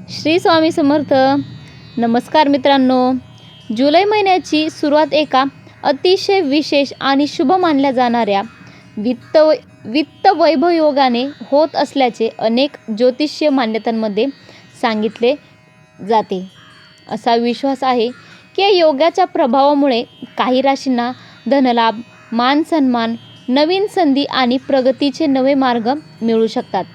श्री स्वामी समर्थ. नमस्कार मित्रांनो. जुलै महिन्याची सुरुवात एका अतिशय विशेष आणि शुभ मानल्या जाणाऱ्या वित्त वैभव योगाने होत असल्याचे अनेक ज्योतिषीय मान्यतांमध्ये सांगितले जाते. असा विश्वास आहे की या योगाच्या प्रभावामुळे काही राशींना धनलाभ, मान सन्मान, नवीन संधी आणि प्रगतीचे नवे मार्ग मिळू शकतात.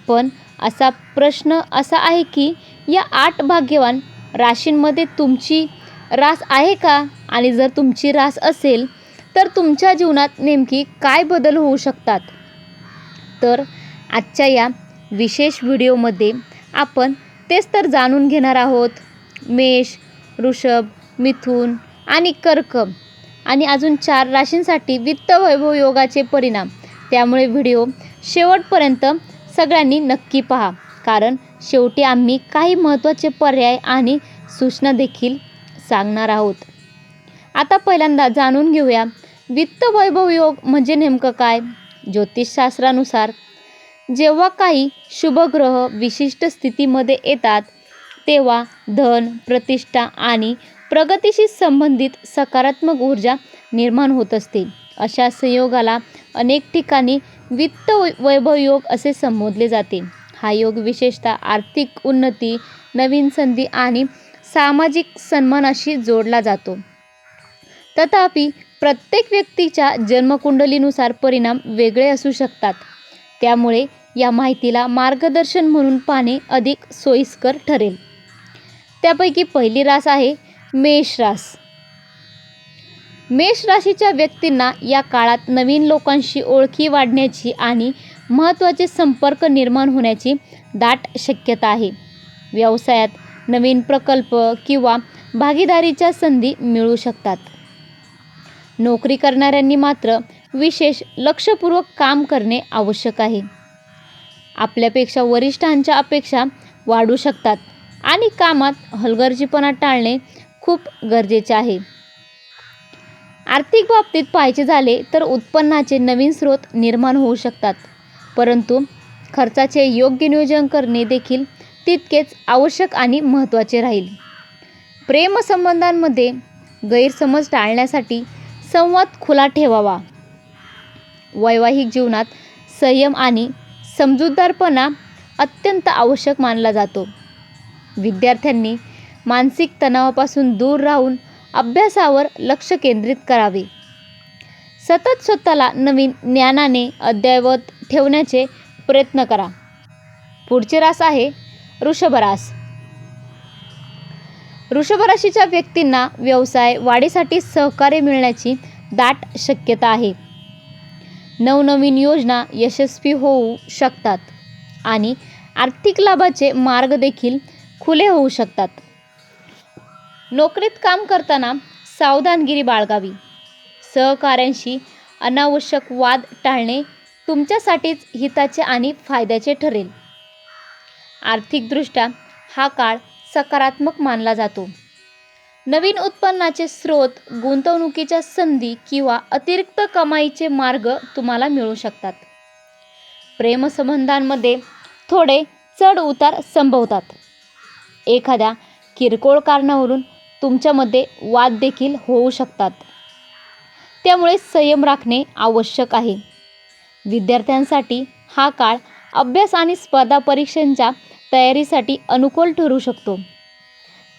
पण असा प्रश्न असा आहे की या 8 भाग्यवान राशींमध्ये तुमची रास आहे का? आणि जर तुमची रास असेल तर तुमच्या जीवनात नेमकी काय बदल होऊ शकतात? तर आजच्या या विशेष व्हिडिओमध्ये आपण तेच तर जाणून घेणार आहोत. मेष, वृषभ, मिथुन आणि कर्क आणि अजून 4 राशींसाठी वित्त वैभव योगाचे परिणाम. त्यामुळे व्हिडिओ शेवटपर्यंत सगळ्यांनी नक्की पहा, कारण शेवटी आम्ही काही महत्त्वाचे पर्याय आणि सूचना देखील सांगणार आहोत. आता पहिल्यांदा जाणून घेऊया वित्त वैभव योग म्हणजे नेमकं काय. ज्योतिषशास्त्रानुसार जेव्हा काही शुभ ग्रह विशिष्ट स्थितीमध्ये येतात तेव्हा धन, प्रतिष्ठा आणि प्रगतीशी संबंधित सकारात्मक ऊर्जा निर्माण होत असते. अशा संयोगाला अनेक ठिकाणी वित्त वैभव योग असे संबोधले जाते. हा योग विशेषतः आर्थिक उन्नती, नवीन संधी आणि सामाजिक सन्मानाशी जोडला जातो. तथापि प्रत्येक व्यक्तीच्या जन्मकुंडलीनुसार परिणाम वेगळे असू शकतात. त्यामुळे या माहितीला मार्गदर्शन म्हणून पाहणे अधिक सोयीस्कर ठरेल. त्यापैकी पहिली रास आहे मेष रास. मेष राशीच्या व्यक्तींना या काळात नवीन लोकांशी ओळखी वाढण्याची आणि महत्त्वाचे संपर्क निर्माण होण्याची दाट शक्यता आहे. व्यवसायात नवीन प्रकल्प किंवा भागीदारीच्या संधी मिळू शकतात. नोकरी करणाऱ्यांनी मात्र विशेष लक्षपूर्वक काम करणे आवश्यक आहे. आपल्यापेक्षा वरिष्ठांच्या अपेक्षा वाढू शकतात आणि कामात हलगर्जीपणा टाळणे खूप गरजेचे आहे. आर्थिक बाबतीत पाहायचे झाले तर उत्पन्नाचे नवीन स्रोत निर्माण होऊ शकतात, परंतु खर्चाचे योग्य नियोजन करणे देखील तितकेच आवश्यक आणि महत्त्वाचे राहील. प्रेमसंबंधांमध्ये गैरसमज टाळण्यासाठी संवाद खुला ठेवावा. वैवाहिक जीवनात संयम आणि समजूतदारपणा अत्यंत आवश्यक मानला जातो. विद्यार्थ्यांनी मानसिक तणावापासून दूर राहून अभ्यासावर लक्ष केंद्रित करावे. सतत स्वतःला नवीन ज्ञानाने अद्ययावत ठेवण्याचे प्रयत्न करा. पुढची रास आहे वृषभ रास. वृषभ राशीच्या व्यक्तींना व्यवसाय वाढीसाठी सहकार्य मिळण्याची दाट शक्यता आहे. नवनवीन योजना यशस्वी होऊ शकतात आणि आर्थिक लाभाचे मार्ग देखील खुले होऊ शकतात. नोकरीत काम करताना सावधानगिरी बाळगावी. सहकाऱ्यांशी अनावश्यक वाद टाळणे तुमच्यासाठीच हिताचे आणि फायद्याचे ठरेल. आर्थिकदृष्ट्या हा काळ सकारात्मक मानला जातो. नवीन उत्पन्नाचे स्रोत, गुंतवणुकीच्या संधी किंवा अतिरिक्त कमाईचे मार्ग तुम्हाला मिळू शकतात. प्रेमसंबंधांमध्ये थोडे चढ उतार संभवतात. एखाद्या किरकोळ कारणावरून तुमच्यामध्ये वाद देखील होऊ शकतात. त्यामुळे संयम राखणे आवश्यक आहे. विद्यार्थ्यांसाठी हा काळ अभ्यास आणि स्पर्धा परीक्षांच्या तयारीसाठी अनुकूल ठरू शकतो.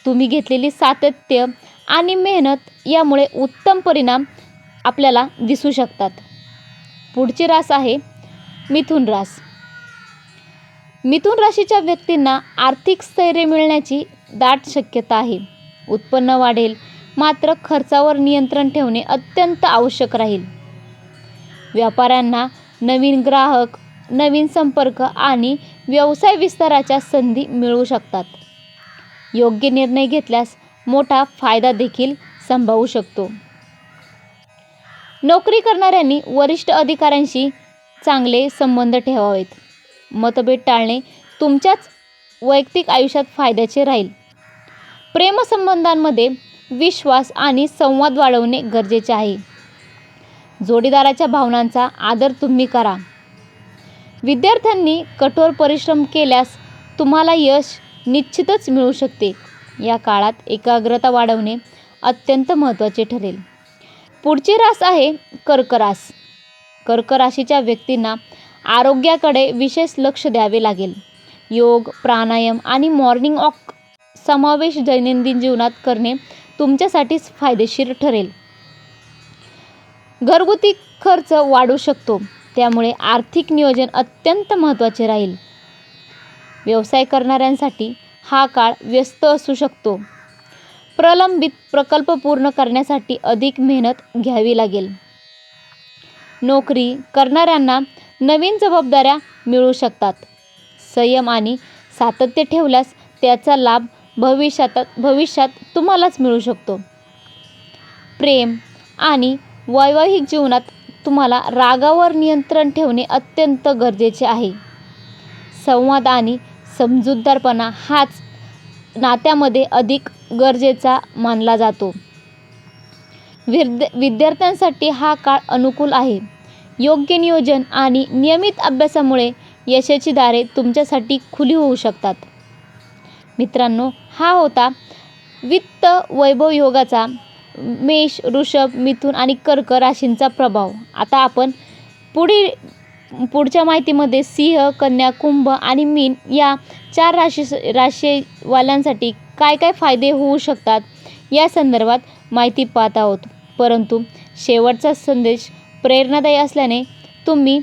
तुम्ही घेतलेली सातत्य आणि मेहनत यामुळे उत्तम परिणाम आपल्याला दिसू शकतात. पुढची रास आहे मिथुन रास. मिथुन राशीच्या व्यक्तींना आर्थिक स्थैर्य मिळण्याची दाट शक्यता आहे. उत्पन्न वाढेल, मात्र खर्चावर नियंत्रण ठेवणे अत्यंत आवश्यक राहील. व्यापाऱ्यांना नवीन ग्राहक, नवीन संपर्क आणि व्यवसाय विस्ताराच्या संधी मिळू शकतात. योग्य निर्णय घेतल्यास मोठा फायदा देखील संभवू शकतो. नोकरी करणाऱ्यांनी वरिष्ठ अधिकाऱ्यांशी चांगले संबंध ठेवावेत. मतभेद टाळणे तुमच्याच वैयक्तिक आयुष्यात फायद्याचे राहील. प्रेमसंबंधांमध्ये विश्वास आणि संवाद वाढवणे गरजेचे आहे. जोडीदाराच्या भावनांचा आदर तुम्ही करा. विद्यार्थ्यांनी कठोर परिश्रम केल्यास तुम्हाला यश निश्चितच मिळू शकते. या काळात एकाग्रता वाढवणे अत्यंत महत्त्वाचे ठरेल. पुढची रास आहे कर्क रास. कर्क राशीच्या व्यक्तींना आरोग्याकडे विशेष लक्ष द्यावे लागेल. योग, प्राणायाम आणि मॉर्निंग वॉक समावेश दैनंदिन जीवनात करणे तुमच्यासाठीच फायदेशीर ठरेल. घरगुती खर्च वाढू शकतो, त्यामुळे आर्थिक नियोजन अत्यंत महत्त्वाचे राहील. व्यवसाय करणाऱ्यांसाठी हा काळ व्यस्त असू शकतो. प्रलंबित प्रकल्प पूर्ण करण्यासाठी अधिक मेहनत घ्यावी लागेल. नोकरी करणाऱ्यांना नवीन जबाबदाऱ्या मिळू शकतात. संयम आणि सातत्य ठेवल्यास त्याचा लाभ भविष्यात तुम्हालाच मिळू शकतो. प्रेम आणि वैवाहिक जीवनात तुम्हाला रागावर नियंत्रण ठेवणे अत्यंत गरजेचे आहे. संवाद आणि समजूतदारपणा हाच नात्यामध्ये अधिक गरजेचा मानला जातो. विद्यार्थ्यांसाठी हा काळ अनुकूल आहे. योग्य नियोजन आणि नियमित अभ्यासामुळे यशाची दारे तुमच्यासाठी खुली होऊ शकतात. मित्रांनो, हा होता वित्त वैभव योगाचा मेष, वृषभ, मिथुन आणि कर्क राशींचा प्रभाव. आता आपण पुढच्या माहितीमध्ये सिंह, कन्या, कुंभ आणि मीन या 4 राशीवाल्यांसाठी काय काय फायदे होऊ शकतात या संदर्भात माहिती पाहत आहोत. परंतु शेवटचा संदेश प्रेरणादायी असल्याने तुम्ही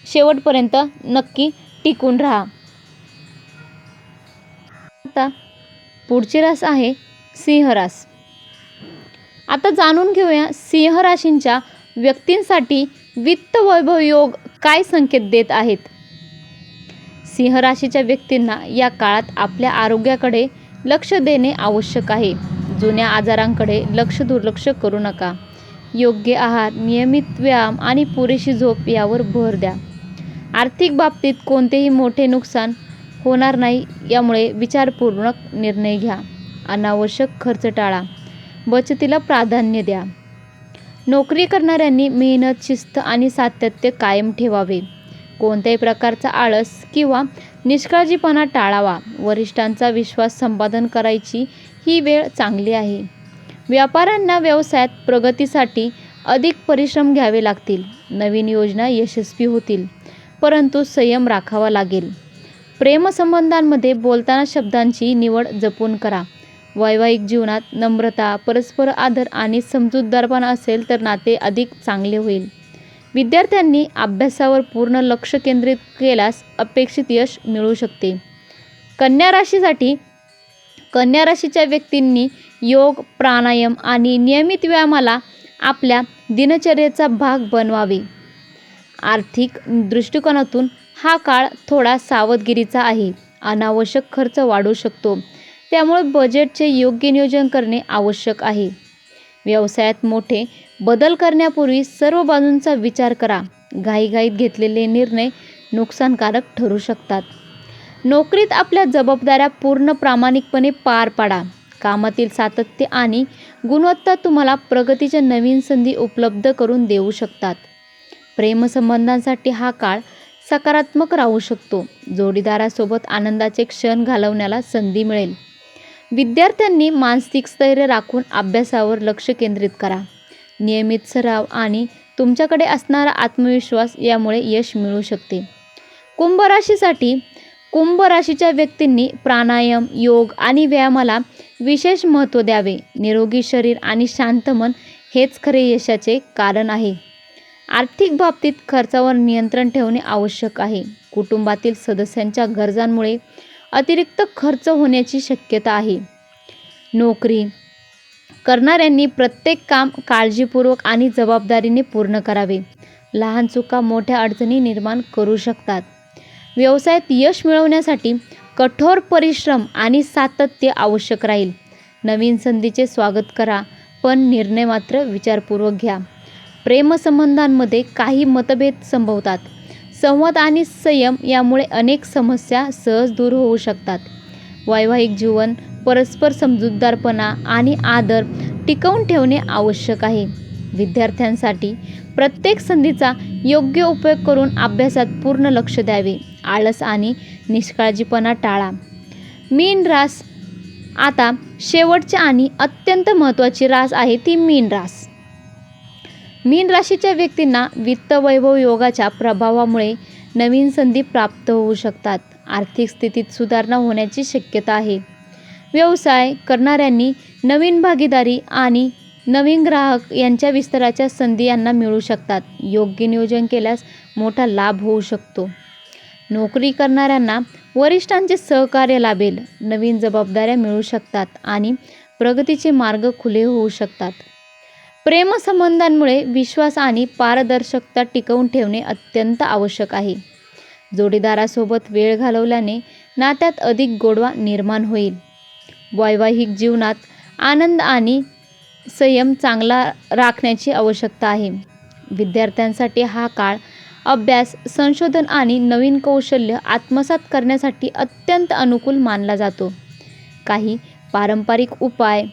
शेवटपर्यंत नक्की टिकून राहा. आता पुढची रास आहे सिंह रास. आता जाणून घेऊया सिंह राशींच्या व्यक्तींसाठी वित्त वैभव योग काय संकेत देत आहेत. सिंह राशीच्या व्यक्तींना या काळात आपल्या आरोग्याकडे लक्ष देणे आवश्यक आहे. जुन्या आजारांकडे दुर्लक्ष करू नका. योग्य आहार, नियमित व्यायाम आणि पुरेशी झोप यावर भर द्या. आर्थिक बाबतीत कोणतेही मोठे नुकसान होणार नाही, यामुळे विचारपूर्वक निर्णय घ्या. अनावश्यक खर्च टाळा. बचतीला प्राधान्य द्या. नोकरी करणाऱ्यांनी मेहनत, शिस्त आणि सातत्य कायम ठेवावे. कोणत्याही प्रकारचा आळस किंवा निष्काळजीपणा टाळावा. वरिष्ठांचा विश्वास संपादन करायची ही वेळ चांगली आहे. व्यापाऱ्यांना व्यवसायात प्रगतीसाठी अधिक परिश्रम घ्यावे लागतील. नवीन योजना यशस्वी होतील, परंतु संयम राखावा लागेल. प्रेमसंबंधांमध्ये बोलताना शब्दांची निवड जपून करा. वैवाहिक जीवनात नम्रता, परस्पर आदर आणि समजूतदारपणा असेल तर नाते अधिक चांगले होईल. विद्यार्थ्यांनी अभ्यासावर पूर्ण लक्ष केंद्रित केल्यास अपेक्षित यश मिळू शकते. कन्या राशीच्या व्यक्तींनी योग, प्राणायाम आणि नियमित व्यायामाला आपल्या दिनचर्येचा भाग बनवावे. आर्थिक दृष्टिकोनातून हा काळ थोडा सावधगिरीचा आहे. अनावश्यक खर्च वाढू शकतो, त्यामुळे बजेटचे योग्य नियोजन करणे आवश्यक आहे. व्यवसायात मोठे बदल करण्यापूर्वी सर्व बाजूंचा विचार करा. घाईघाईत घेतलेले निर्णय नुकसानकारक ठरू शकतात. नोकरीत आपल्या जबाबदाऱ्या पूर्ण प्रामाणिकपणे पार पाडा. कामातील सातत्य आणि गुणवत्ता तुम्हाला प्रगतीच्या नवीन संधी उपलब्ध करून देऊ शकतात. प्रेमसंबंधांसाठी हा काळ सकारात्मक राहू शकतो. जोडीदारासोबत आनंदाचे क्षण घालवण्याला संधी मिळेल. विद्यार्थ्यांनी मानसिक स्थैर्य राखून अभ्यासावर लक्ष केंद्रित करा. नियमित सराव आणि तुमच्याकडे असणारा आत्मविश्वास यामुळे यश मिळू शकते. कुंभ राशीच्या व्यक्तींनी प्राणायाम, योग आणि व्यायामाला विशेष महत्त्व द्यावे. निरोगी शरीर आणि शांत मन हेच खरे यशाचे कारण आहे. आर्थिक बाबतीत खर्चावर नियंत्रण ठेवणे आवश्यक आहे. कुटुंबातील सदस्यांच्या गरजांमुळे अतिरिक्त खर्च होण्याची शक्यता आहे. नोकरी करणाऱ्यांनी प्रत्येक काम काळजीपूर्वक आणि जबाबदारीने पूर्ण करावे. लहान चुका मोठ्या अडचणी निर्माण करू शकतात. व्यवसायात यश मिळवण्यासाठी कठोर परिश्रम आणि सातत्य आवश्यक राहील. नवीन संधीचे स्वागत करा, पण निर्णय मात्र विचारपूर्वक घ्या. प्रेमसंबंधांमध्ये काही मतभेद संभवतात. संवाद आणि संयम यामुळे अनेक समस्या सहज दूर होऊ शकतात. वैवाहिक जीवन परस्पर समजूतदारपणा आणि आदर टिकवून ठेवणे आवश्यक आहे. विद्यार्थ्यांसाठी प्रत्येक संधीचा योग्य उपयोग करून अभ्यासात पूर्ण लक्ष द्यावे. आळस आणि निष्काळजीपणा टाळा. मीन रास. आता शेवटची आणि अत्यंत महत्त्वाची रास आहे ती मीन रास. मीन राशीच्या व्यक्तींना वित्त वैभव योगाच्या प्रभावामुळे नवीन संधी प्राप्त होऊ शकतात. आर्थिक स्थितीत सुधारणा होण्याची शक्यता आहे. व्यवसाय करणाऱ्यांनी नवीन भागीदारी आणि नवीन ग्राहक यांच्या विस्ताराच्या संधी यांना मिळू शकतात. योग्य नियोजन केल्यास मोठा लाभ होऊ शकतो. नोकरी करणाऱ्यांना वरिष्ठांचे सहकार्य लाभेल. नवीन जबाबदाऱ्या मिळू शकतात आणि प्रगतीचे मार्ग खुले होऊ शकतात. प्रेमसंबंधांमुळे विश्वास आणि पारदर्शकता टिकवून ठेवणे अत्यंत आवश्यक आहे. जोडीदारासोबत वेळ घालवल्याने नात्यात अधिक गोडवा निर्माण होईल. वैवाहिक जीवनात आनंद आणि संयम चांगला राखण्याची आवश्यकता आहे. विद्यार्थ्यांसाठी हा काळ अभ्यास, संशोधन आणि नवीन कौशल्य आत्मसात करण्यासाठी अत्यंत अनुकूल मानला जातो. काही पारंपरिक उपाय.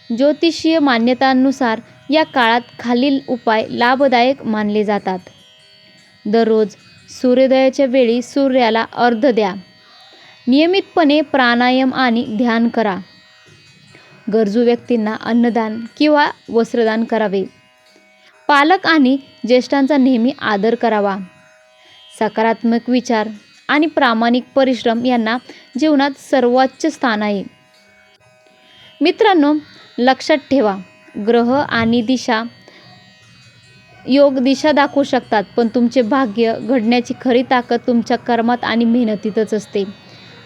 ज्योतिषीय मान्यतांनुसार या काळात खालील उपाय लाभदायक मानले जातात. दररोज सूर्योदयाच्या वेळी सूर्याला अर्घ्य द्या. नियमितपणे प्राणायाम आणि ध्यान करा. गरजू व्यक्तींना अन्नदान किंवा वस्त्रदान करावे. पालक आणि ज्येष्ठांचा नेहमी आदर करावा. सकारात्मक विचार आणि प्रामाणिक परिश्रम यांना जीवनात सर्वोच्च स्थान आहे. मित्रांनो, लक्षात ठेवा, ग्रह आणि योग दिशा दाखवू शकतात, पण तुमचे भाग्य घडण्याची खरी ताकद तुमच्या कर्मात आणि मेहनतीतच असते.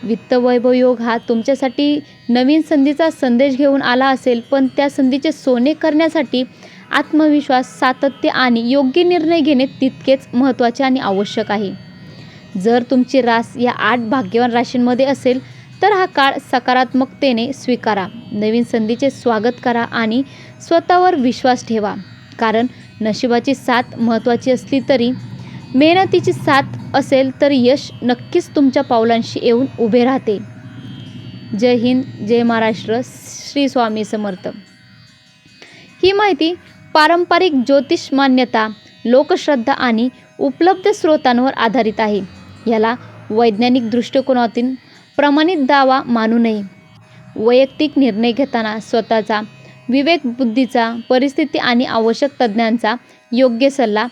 वित्त वैभव योग हा तुमच्यासाठी नवीन संधीचा संदेश घेऊन आला असेल, पण त्या संधीचे सोने करण्यासाठी आत्मविश्वास, सातत्य आणि योग्य निर्णय घेणे तितकेच महत्त्वाचे आणि आवश्यक आहे. जर तुमची रास या 8 भाग्यवान राशींमध्ये असेल तर हा काळ सकारात्मकतेने स्वीकारा. नवीन संधीचे स्वागत करा आणि स्वतःवर विश्वास ठेवा, कारण नशिबाची साथ महत्त्वाची असली तरी मेहनतीची साथ असेल तर यश नक्कीच तुमच्या पावलांशी येऊन उभे राहते. जय हिंद, जय महाराष्ट्र, श्री स्वामी समर्थ. ही माहिती पारंपरिक ज्योतिष मान्यता, लोकश्रद्धा आणि उपलब्ध स्रोतांवर आधारित आहे. याला वैज्ञानिक दृष्टिकोनातून प्रमाणित दावा मानू नये. वैयक्तिक निर्णय घेताना स्वतःचा विवेक, बुद्धीचा, परिस्थिती आणि आवश्यक तज्ज्ञांचा योग्य सल्ला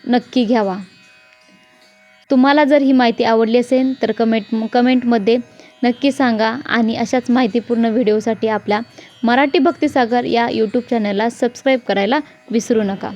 नक्की घ्यावा. तुम्हाला जर ही माहिती आवडली असेल तर कमेंटमध्ये नक्की सांगा आणि अशाच माहितीपूर्ण व्हिडिओसाठी आपल्या मराठी भक्तिसागर या यूट्यूब चॅनलला सबस्क्राईब करायला विसरू नका.